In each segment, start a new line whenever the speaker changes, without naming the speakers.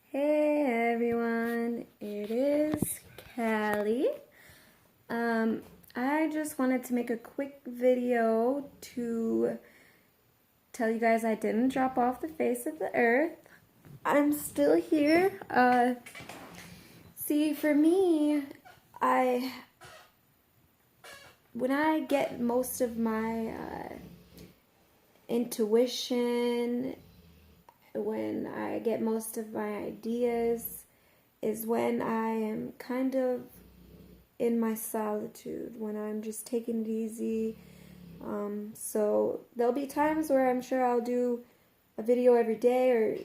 Hey everyone, it is Callie. I just wanted to make a quick video to tell you guys I didn't drop off the face of the earth. I'm still here. See, for me, when I get most of my intuition, when I get most of my ideas, is when I am kind of in my solitude, when I'm just taking it easy. So there'll be times where I'm sure I'll do a video every day, or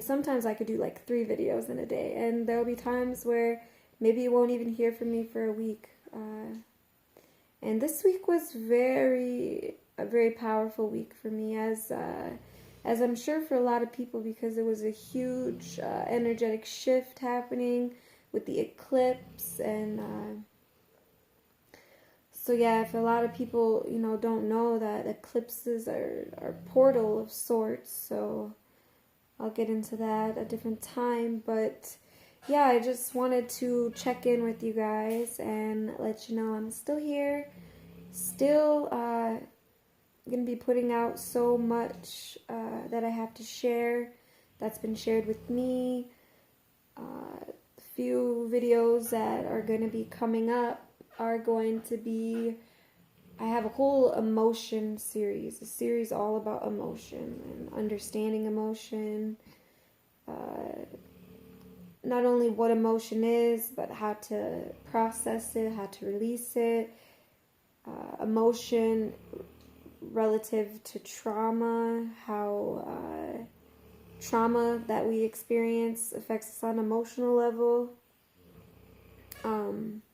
sometimes I could do like 3 videos in a day, and there'll be times where maybe you won't even hear from me for a week. And this week was a very powerful week for me, as I'm sure for a lot of people, because it was a huge energetic shift happening with the eclipse. And so yeah, if a lot of people don't know, that eclipses are a portal of sorts, so I'll get into that a different time. But yeah, I just wanted to check in with you guys and let you know I'm still here, still gonna be putting out so much that I have to share, that's been shared with me. A few videos that are gonna be coming up are going to be, I have a whole emotion series, a series all about emotion and understanding emotion. Not only what emotion is, but how to process it, how to release it. Emotion relative to trauma, how trauma that we experience affects us on an emotional level.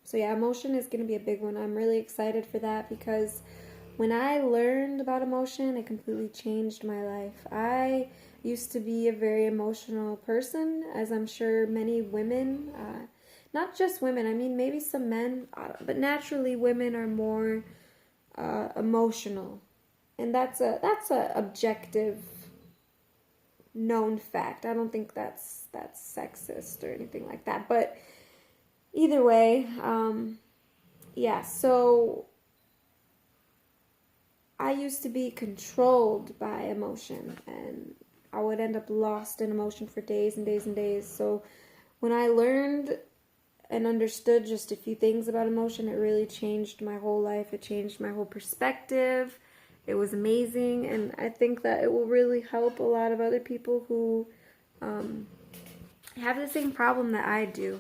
So yeah, emotion is going to be a big one. I'm really excited for that, because when I learned about emotion, it completely changed my life. I used to be a very emotional person, as I'm sure many women, not just women, maybe some men, but naturally women are more emotional. And that's a objective known fact. I don't think that's sexist or anything like that. But either way, yeah, so I used to be controlled by emotion, and I would end up lost in emotion for days and days and days. So when I learned and understood just a few things about emotion, it really changed my whole life. It changed my whole perspective. It was amazing, and I think that it will really help a lot of other people who have the same problem that I do.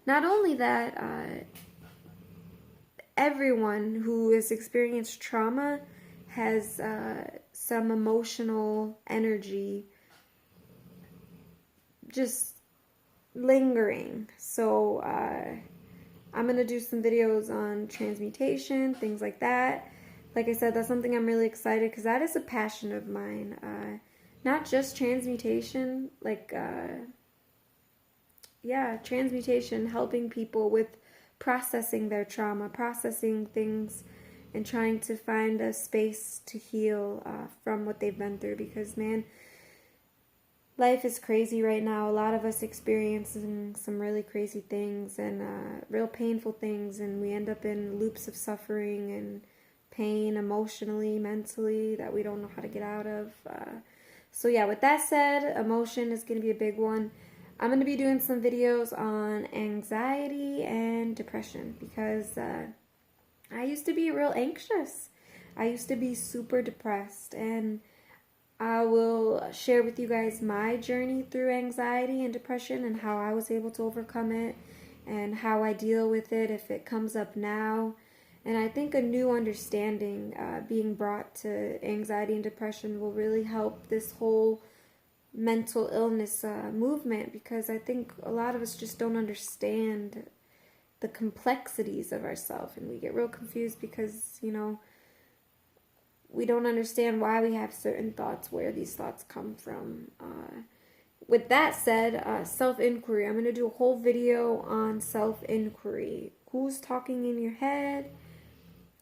Not only that, everyone who has experienced trauma has some emotional energy just lingering. So I'm going to do some videos on transmutation, things like that. Like I said, that's something I'm really excited, because that is a passion of mine. Not just transmutation, transmutation, helping people with processing their trauma, processing things, and trying to find a space to heal from what they've been through. Because, man, life is crazy right now. A lot of us experiencing some really crazy things and real painful things, and we end up in loops of suffering and pain emotionally, mentally, that we don't know how to get out of. So yeah, with that said, emotion is going to be a big one. I'm going to be doing some videos on anxiety and depression, because I used to be real anxious. I used to be super depressed, and I will share with you guys my journey through anxiety and depression, and how I was able to overcome it, and how I deal with it if it comes up now. And I think a new understanding being brought to anxiety and depression will really help this whole mental illness movement, because I think a lot of us just don't understand the complexities of ourselves, and we get real confused because, we don't understand why we have certain thoughts, where these thoughts come from. With that said, self-inquiry. I'm going to do a whole video on self-inquiry. Who's talking in your head?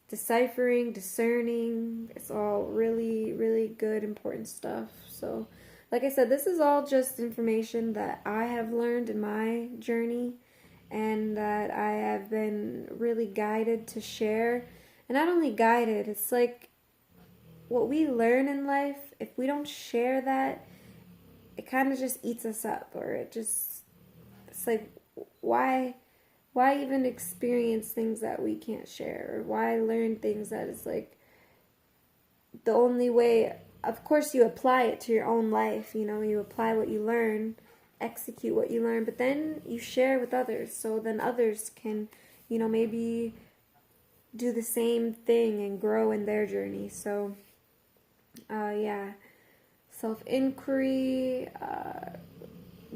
Deciphering, discerning. It's all really, really good, important stuff. So like I said, this is all just information that I have learned in my journey and that I have been really guided to share. And not only guided, it's like what we learn in life, if we don't share that, it kind of just eats us up, or it's like, why even experience things that we can't share, or why learn things that is like the only way. Of course you apply it to your own life, you apply what you learn, execute what you learn, but then you share with others, so then others can, maybe do the same thing and grow in their journey. So yeah, self-inquiry,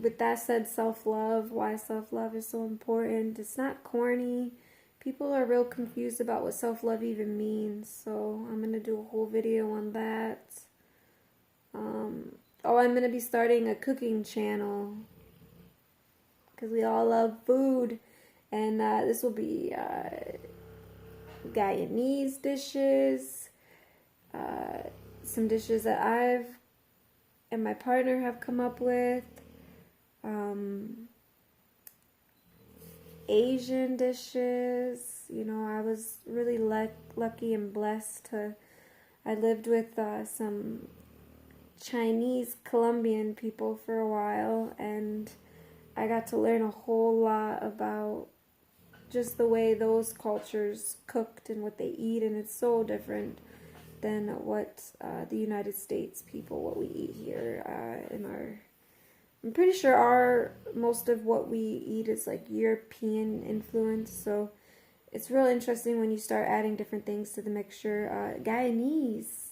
with that said, self-love, why self-love is so important. It's not corny. People are real confused about what self-love even means, so I'm going to do a whole video on that. I'm going to be starting a cooking channel, because we all love food, and this will be Guyanese dishes, some dishes that I've and my partner have come up with, Asian dishes. I was really lucky and blessed I lived with some Chinese Colombian people for a while, and I got to learn a whole lot about just the way those cultures cooked and what they eat, and it's so different than what the United States people, what we eat here I'm pretty sure most of what we eat is like European influence, so it's real interesting when you start adding different things to the mixture. Guyanese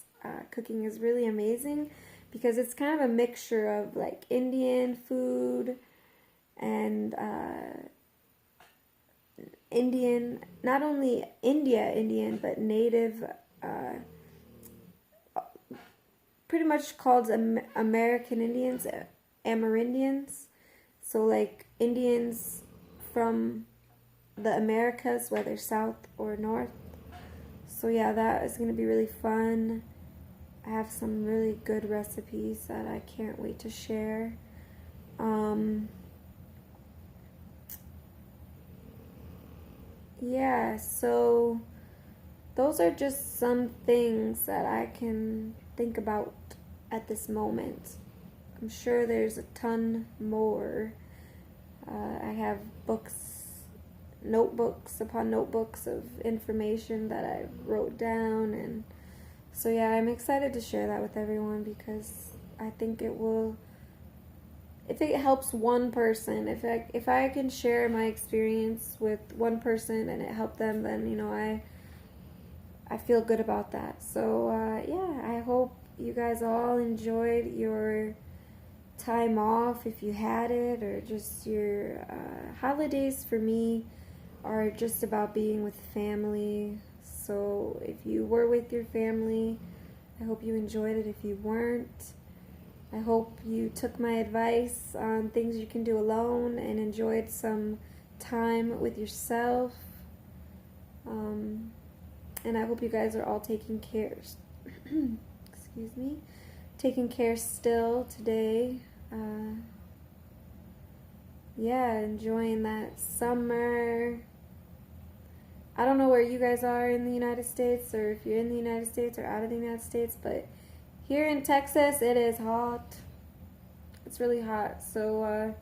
cooking is really amazing because it's kind of a mixture of like Indian food and Indian, not only Indian, but native, pretty much called American Indians, Amerindians. So like Indians from the Americas, whether south or north. So yeah, that is going to be really fun. I have some really good recipes that I can't wait to share. Yeah, so those are just some things that I can think about at this moment. I'm sure there's a ton more. I have notebooks upon notebooks of information that I wrote down, and so yeah, I'm excited to share that with everyone because I think it will, if it helps one person, if I can share my experience with one person and it helped them, then I feel good about that. So yeah, I hope you guys all enjoyed your time off, if you had it, or just your holidays. For me are just about being with family. So if you were with your family, I hope you enjoyed it. If you weren't, I hope you took my advice on things you can do alone and enjoyed some time with yourself. And I hope you guys are all taking care. Excuse me. Taking care still today. Yeah, enjoying that summer. I don't know where you guys are in the United States, or if you're in the United States or out of the United States, but here in Texas, it is hot. It's really hot. So,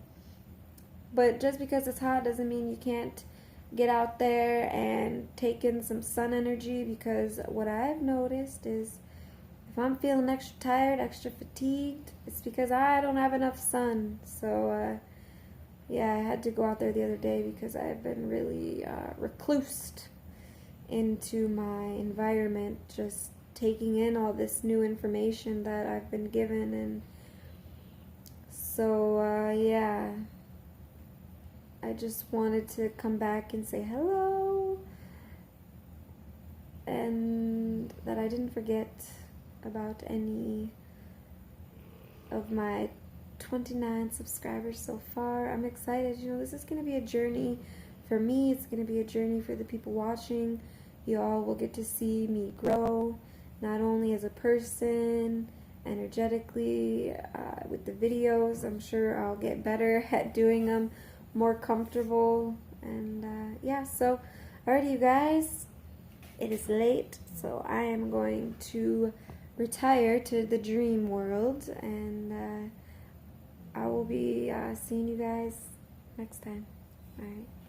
but just because it's hot doesn't mean you can't get out there and take in some sun energy, because what I've noticed is if I'm feeling extra tired, extra fatigued, it's because I don't have enough sun. So, yeah, I had to go out there the other day because I've been really reclused into my environment, just taking in all this new information that I've been given. And so, yeah, I just wanted to come back and say hello, and that I didn't forget about any of my 29 subscribers so far. I'm excited. This is going to be a journey for me. It's going to be a journey for the people watching. You all will get to see me grow, not only as a person energetically with the videos. I'm sure I'll get better at doing them, more comfortable. And yeah, so alrighty, you guys, it is late, so I am going to retire to the dream world, and I will be seeing you guys next time. Alright.